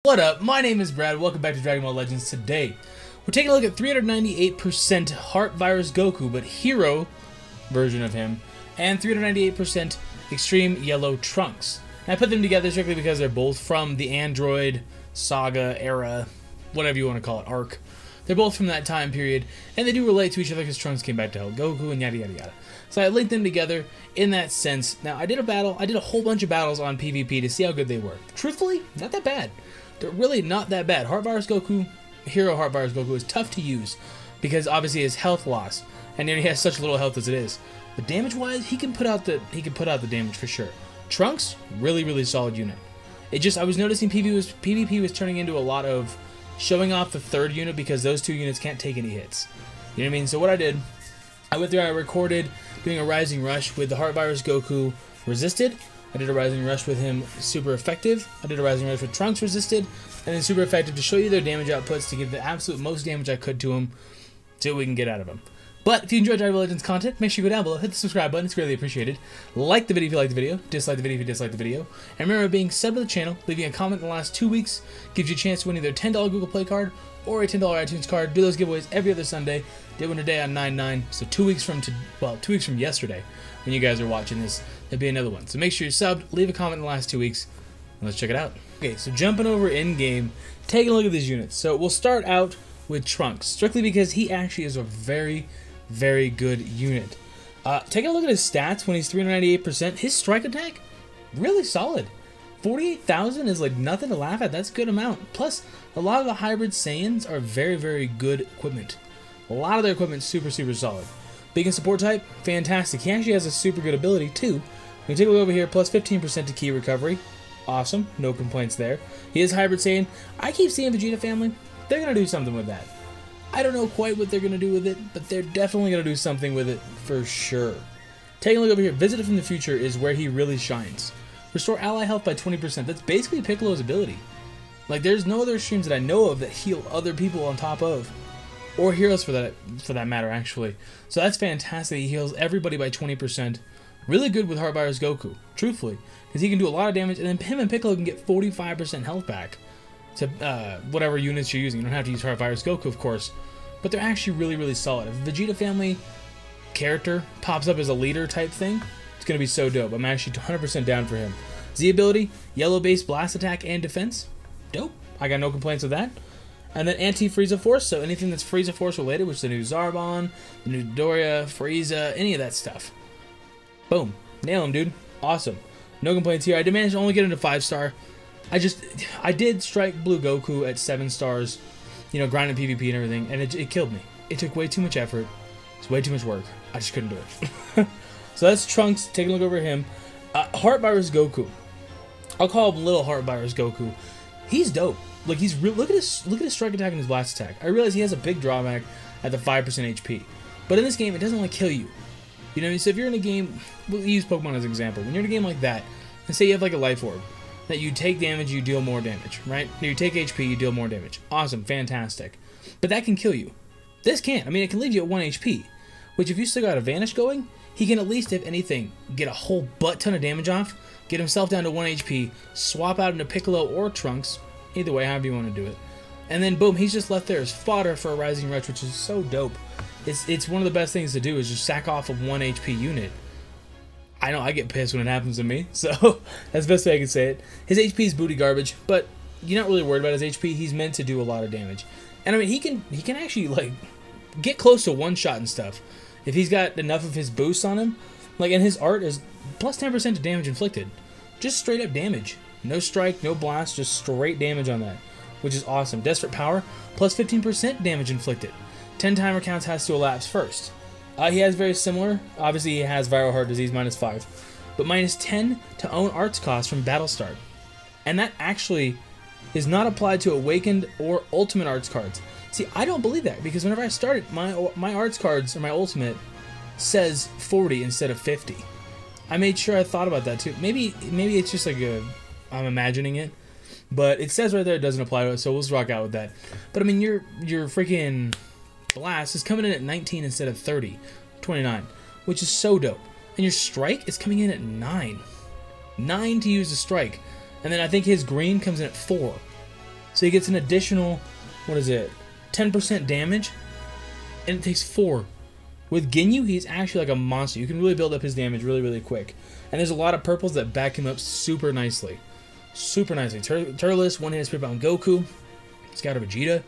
What up? My name is Brad. Welcome back to Dragon Ball Legends. Today, we're taking a look at 398% Heart Virus Goku, but Hero version of him, and 398% Extreme Yellow Trunks. And I put them together strictly because they're both from the Android Saga era, whatever you want to call it, arc. They're both from that time period, and they do relate to each other because Trunks came back to help Goku and yada yada yada. So I linked them together in that sense. Now, I did a whole bunch of battles on PvP to see how good they were. Truthfully, not that bad. They're really not that bad. Heart Virus Goku, Hero Heart Virus Goku is tough to use because obviously his health loss, and he has such little health as it is. But damage-wise, he can put out the damage for sure. Trunks, really solid unit. I was noticing PvP was turning into a lot of showing off the third unit because those two units can't take any hits. You know what I mean? So what I did, I went through and I recorded doing a Rising Rush with the Heart Virus Goku resisted. I did a Rising Rush with him super effective. I did a Rising Rush with Trunks resisted, and then super effective to show you their damage outputs to give the absolute most damage I could to him, see what we can get out of him. But if you enjoyed Dragon Ball Legends content, make sure you go down below, hit the subscribe button, it's greatly appreciated. Like the video if you like the video, dislike the video if you dislike the video. And remember, being subbed to the channel, leaving a comment in the last 2 weeks gives you a chance to win either a $10 Google Play card or a $10 iTunes card. Do those giveaways every other Sunday. Did one today on 9/9, so 2 weeks from 2 weeks from yesterday, when you guys are watching this, there'll be another one. So make sure you're subbed, leave a comment in the last 2 weeks, and let's check it out. Okay, so jumping over in game, taking a look at these units. So we'll start out with Trunks, strictly because he actually is a very good unit. Taking a look at his stats when he's 398%, his strike attack, really solid. 48,000 is like nothing to laugh at. That's a good amount. Plus, a lot of the hybrid Saiyans are very good equipment. A lot of their equipment super solid. Beacon support type, fantastic. He actually has a super good ability too. We can take a look over here, plus 15% to ki recovery. Awesome, no complaints there. He is hybrid Saiyan. I keep seeing Vegeta family. They're gonna do something with that. I don't know quite what they're gonna do with it, but they're definitely gonna do something with it for sure. Taking a look over here, Visitor from the Future is where he really shines. Restore ally health by 20%. That's basically Piccolo's ability. Like, there's no other streams that I know of that heal other people on top of, or heroes for that matter, actually. So that's fantastic. He heals everybody by 20%. Really good with Heart Virus Goku, truthfully, because he can do a lot of damage, and then him and Piccolo can get 45% health back to whatever units you're using. You don't have to use Heart Virus Goku, of course, but they're actually really solid. If a Vegeta family character pops up as a leader type thing, it's going to be so dope. I'm actually 100% down for him. Z ability, yellow base blast attack and defense. Dope. I got no complaints with that. And then anti-Frieza Force, so anything that's Frieza Force related, which is the new Zarbon, the new Doria, Frieza, any of that stuff. Boom. Nail him, dude. Awesome. No complaints here. I did manage to only get into 5-star. I did strike Blue Goku at 7 stars, you know, grinding PvP and everything, and it killed me. It took way too much effort. It's way too much work. I just couldn't do it. So that's Trunks. Taking a look over at him. Heart Virus Goku. I'll call him Little Heart Virus Goku. He's dope. Like, he's look at his strike attack and his blast attack. I realize he has a big drawback at the 5% HP, but in this game it doesn't like kill you. You know what I mean? So if you're in a game, we'll use Pokemon as an example. When you're in a game like that, and say you have like a Life Orb, that you take damage, you deal more damage, right? You take HP, you deal more damage. Awesome, fantastic. But that can kill you. This can't. I mean, it can leave you at 1 HP, which if you still got a Vanish going, he can at least, if anything, get a whole butt ton of damage off, get himself down to 1 HP, swap out into Piccolo or Trunks, either way, however you want to do it, and then boom, he's just left there as fodder for a Rising Rush, which is so dope. It's one of the best things to do, is just sack off a 1 HP unit. I know I get pissed when it happens to me, so that's the best way I can say it. His HP is booty garbage, but you're not really worried about his HP. He's meant to do a lot of damage, and I mean he can actually like get close to one shot and stuff if he's got enough of his boosts on him. Like, and his art is plus 10% to damage inflicted, just straight up damage. No strike, no blast, just straight damage on that, which is awesome. Desperate Power, plus 15% damage inflicted. 10 timer counts has to elapse first. He has very similar. Obviously, he has Viral Heart Disease, -5, but -10 to own arts cost from battle start. And that actually is not applied to Awakened or Ultimate arts cards. See, I don't believe that, because whenever I started, my arts cards, or my Ultimate, says 40 instead of 50. I made sure I thought about that too. Maybe it's just like I'm imagining it, but it says right there it doesn't apply to it, so we'll just rock out with that. But I mean, your freaking blast is coming in at 19 instead of 30, 29, which is so dope. And your strike is coming in at 9. 9 to use the strike. And then I think his green comes in at 4. So he gets an additional, what is it, 10% damage, and it takes 4. With Ginyu, he's actually like a monster. You can really build up his damage really, really quick. And there's a lot of purples that back him up super nicely. Super nicely. Turles, one-handed spirit on Goku. Scout of Vegeta.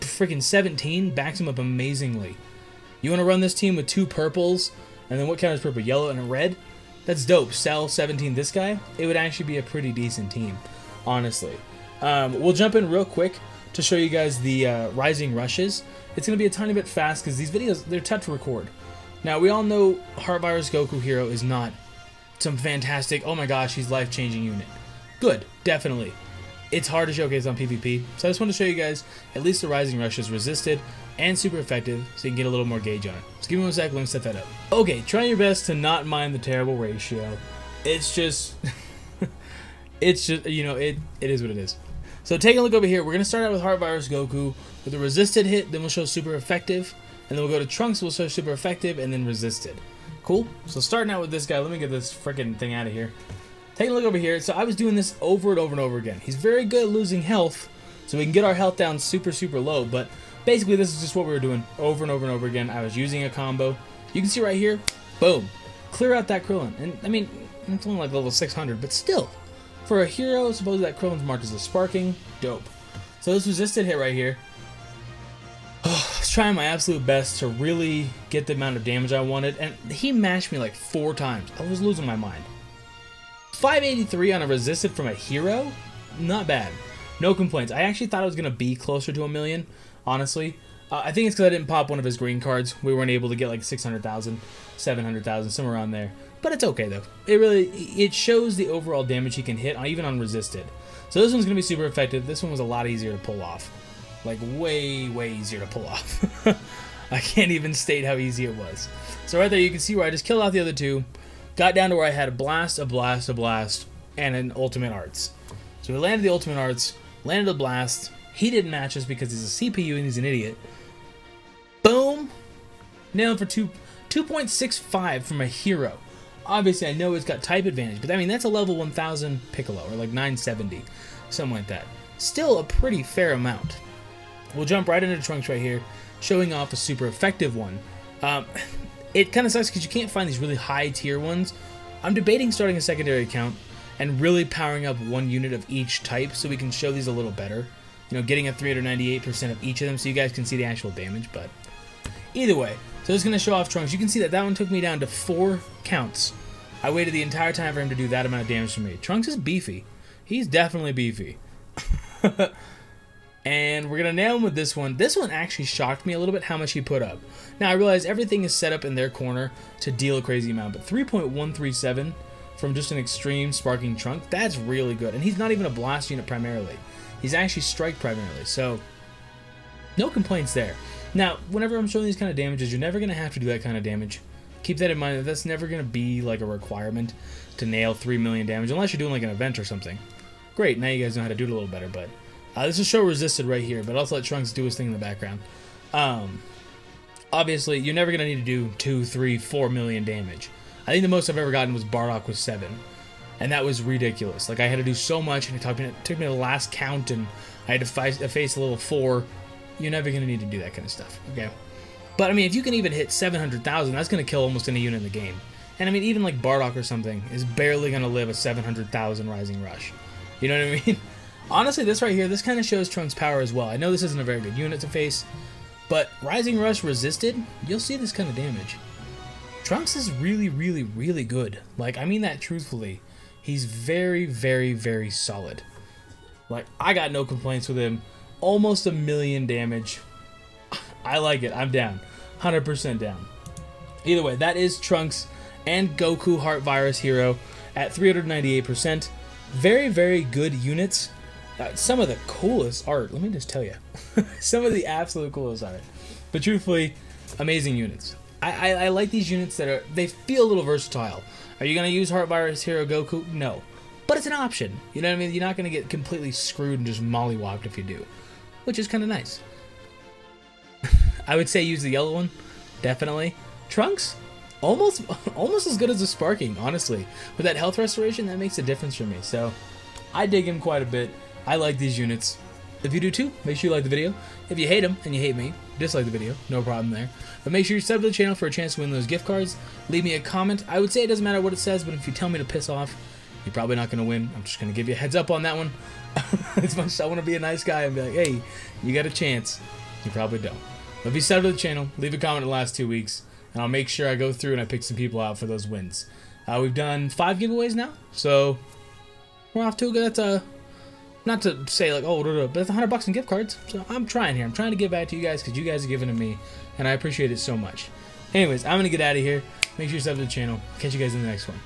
Freaking 17 backs him up amazingly. You want to run this team with 2 purples, and then what counters purple? Yellow and a red? That's dope. Cell, 17, this guy. It would actually be a pretty decent team, honestly. We'll jump in real quick to show you guys the Rising Rushes. It's going to be a tiny bit fast because these videos, they're tough to record. Now, we all know Heart Virus Goku Hero is not some fantastic, oh my gosh, he's life-changing unit. Good, definitely. It's hard to showcase on PvP, so I just want to show you guys at least the Rising Rush is resisted and super effective, so you can get a little more gauge on it. Just give me 1 sec, let me set that up. Okay, try your best to not mind the terrible ratio. It's just, you know, it is what it is. So taking a look over here, we're going to start out with Heart Virus Goku with a resisted hit, then we'll show super effective, and then we'll go to Trunks, we'll show super effective, and then resisted. Cool? So starting out with this guy, let me get this freaking thing out of here. Taking a look over here, so I was doing this over and over and over again. He's very good at losing health, so we can get our health down super, super low, but basically this is just what we were doing over and over and over again. I was using a combo. You can see right here, boom, clear out that Krillin. And I mean, it's only like level 600, but still, for a hero, suppose that Krillin's marked as a sparking, dope. So this resisted hit right here. I was trying my absolute best to really get the amount of damage I wanted, and he mashed me like 4 times. I was losing my mind. 583 on a resisted from a hero? Not bad. No complaints. I actually thought I was going to be closer to 1 million, honestly. I think it's because I didn't pop one of his green cards. We weren't able to get like 600,000, 700,000, somewhere around there. But it's okay though. It shows the overall damage he can hit, even on resisted. So this one's going to be super effective. This one was a lot easier to pull off. Like way, way easier to pull off. I can't even state how easy it was. So right there you can see where I just killed off the other 2. Got down to where I had a blast, a blast, a blast, and an ultimate arts. So we landed the ultimate arts, landed a blast. He didn't match us because he's a CPU and he's an idiot. Boom! Nailed for 2.65 from a hero. Obviously, I know it's got type advantage, but I mean, that's a level 1000 Piccolo, or like 970, something like that. Still a pretty fair amount. We'll jump right into Trunks right here, showing off a super effective one. It kind of sucks because you can't find these really high tier ones. I'm debating starting a secondary account and really powering up 1 unit of each type so we can show these a little better. You know, getting a 398% of each of them so you guys can see the actual damage, but either way. So it's going to show off Trunks. You can see that that one took me down to 4 counts. I waited the entire time for him to do that amount of damage to me. Trunks is beefy. He's definitely beefy. And we're going to nail him with this one. This one actually shocked me a little bit how much he put up. Now, I realize everything is set up in their corner to deal a crazy amount, but 3.137 from just an extreme sparking trunk, that's really good. And he's not even a blast unit primarily. He's actually strike primarily, so no complaints there. Now, whenever I'm showing these kind of damages, you're never going to have to do that kind of damage. Keep that in mind, that that's never going to be like a requirement to nail 3 million damage, unless you're doing like an event or something. Great, now you guys know how to do it a little better, but this is show resisted right here, but also let Trunks do his thing in the background. Obviously, you're never going to need to do 2, 3, 4 million damage. I think the most I've ever gotten was Bardock with 7. And that was ridiculous. Like, I had to do so much, and it took me to the last count, and I had to face a little 4. You're never going to need to do that kind of stuff, okay? But, I mean, if you can even hit 700,000, that's going to kill almost any unit in the game. And, I mean, even like Bardock or something is barely going to live a 700,000 Rising Rush. You know what I mean? Honestly, this right here, this kind of shows Trunks' power as well. I know this isn't a very good unit to face, but Rising Rush resisted, you'll see this kind of damage. Trunks is really, really, really good. Like, I mean that truthfully. He's very, very, very solid. Like, I got no complaints with him. Almost 1 million damage. I like it. I'm down. 100% down. Either way, that is Trunks and Goku Heart Virus Hero at 398%. Very, very good units. Some of the coolest art, let me just tell you. Some of the absolute coolest art. But truthfully, amazing units. I like these units that they feel a little versatile. Are you going to use Heart Virus Hero Goku? No. But it's an option. You know what I mean? You're not going to get completely screwed and just mollywopped if you do. Which is kind of nice. I would say use the yellow one. Definitely. Trunks? Almost as good as the sparking, honestly. With that health restoration, that makes a difference for me. So, I dig him quite a bit. I like these units. If you do too, make sure you like the video. If you hate him and you hate me, dislike the video, no problem there. But make sure you sub to the channel for a chance to win those gift cards. Leave me a comment. I would say it doesn't matter what it says, but if you tell me to piss off, you're probably not going to win. I'm just going to give you a heads up on that one. As much as I want to be a nice guy and be like, hey, you got a chance, you probably don't. But if you sub to the channel, leave a comment in the last 2 weeks, and I'll make sure I go through and I pick some people out for those wins. We've done 5 giveaways now, so we're off to a good, that's not to say like, oh, but that's $100 in gift cards. So I'm trying here. I'm trying to give back to you guys because you guys are giving to me, and I appreciate it so much. Anyways, I'm going to get out of here. Make sure you sub to the channel. Catch you guys in the next one.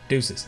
Deuces.